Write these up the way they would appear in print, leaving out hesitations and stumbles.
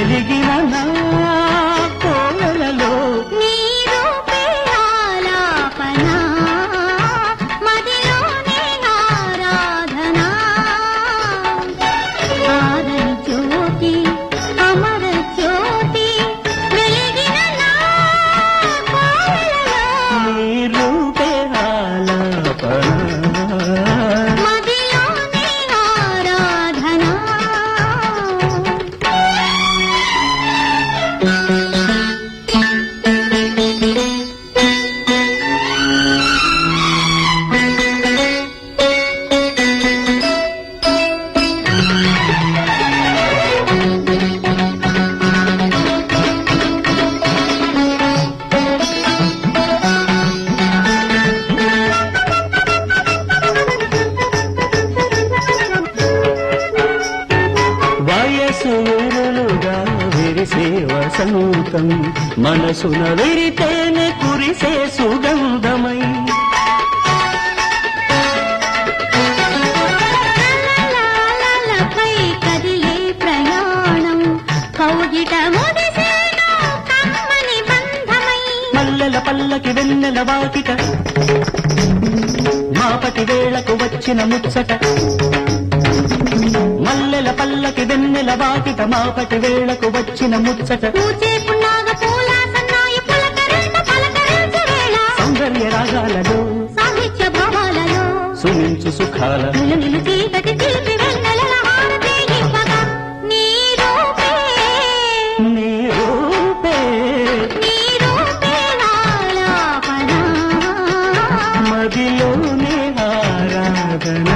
వెలిగిన నా కోవెలలో నీ రూపే ఆలాపన మదిలోనే ఆరాధన ఆరని జ్యోతి అమర జ్యోతి వెలిగిన నా కోవెలలో నీ రూపే ఆలాపన మదిలోనే ఆరాధన వయసు వెరులుగా విరిసే వసంతం మనసున విరితేనే కురిసే సుగంధమై లాలపై కదిలే ప్రయాణం కౌగిట ముదిసేను కమ్మని బంధమై మల్లెల పల్లకి వెన్నెల వాకిట మాపటి వేళకు వచ్చిన ముచ్చట మల్లెల పల్లకి వెన్నెల వాకిట మాపటి వేళకు వచ్చిన ముచ్చట పూచే పున్నాగ పూల సన్నాయి పలకరించు వేళ సౌందర్య రాగాలలో సాహిత్య భావాలలో సుమించు సుఖాల నిలు చీకటి తీపి వెన్నెలల హారతి ఇవ్వగా నీ రూపే నీ రూపే నీ రూపే ఆలాపన మదిలోనే ఆరాధన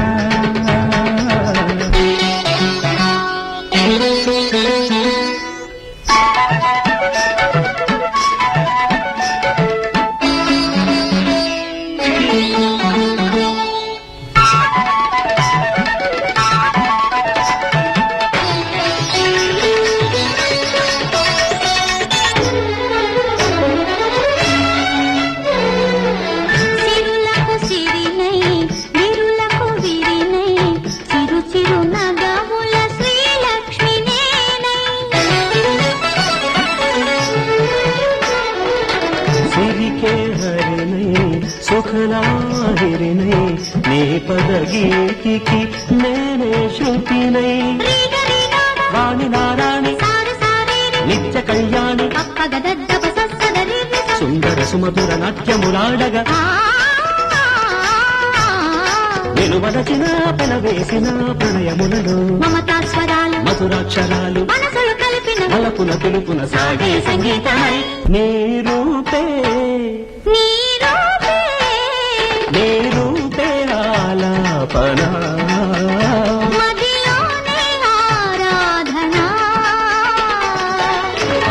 సిరులకు సిరినై విరులకు విరినై చిరు చిరు నగముల శ్రీలక్ష్మి సిరికే హరిణై సుఖలాహిరినై నీ పదగీతికి నేనే శృతినై వాణి నారాణి నిత్య కళ్యాణి సుందర సుమధుర నాట్యములాడగా వెలువలచిన పెనవేసిన ప్రణయములలో మమతా స్వరాలు మధురాక్షరాలు మనసులు కలిపిన అలపున తెలుపున సాగే సంగీతమై నీ రూపే నీ రూపే నీ రూపే ఆలాపన మదిలోనే ఆరాధన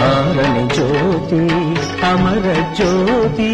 ఆరని జ్యోతి అమర జ్యోతి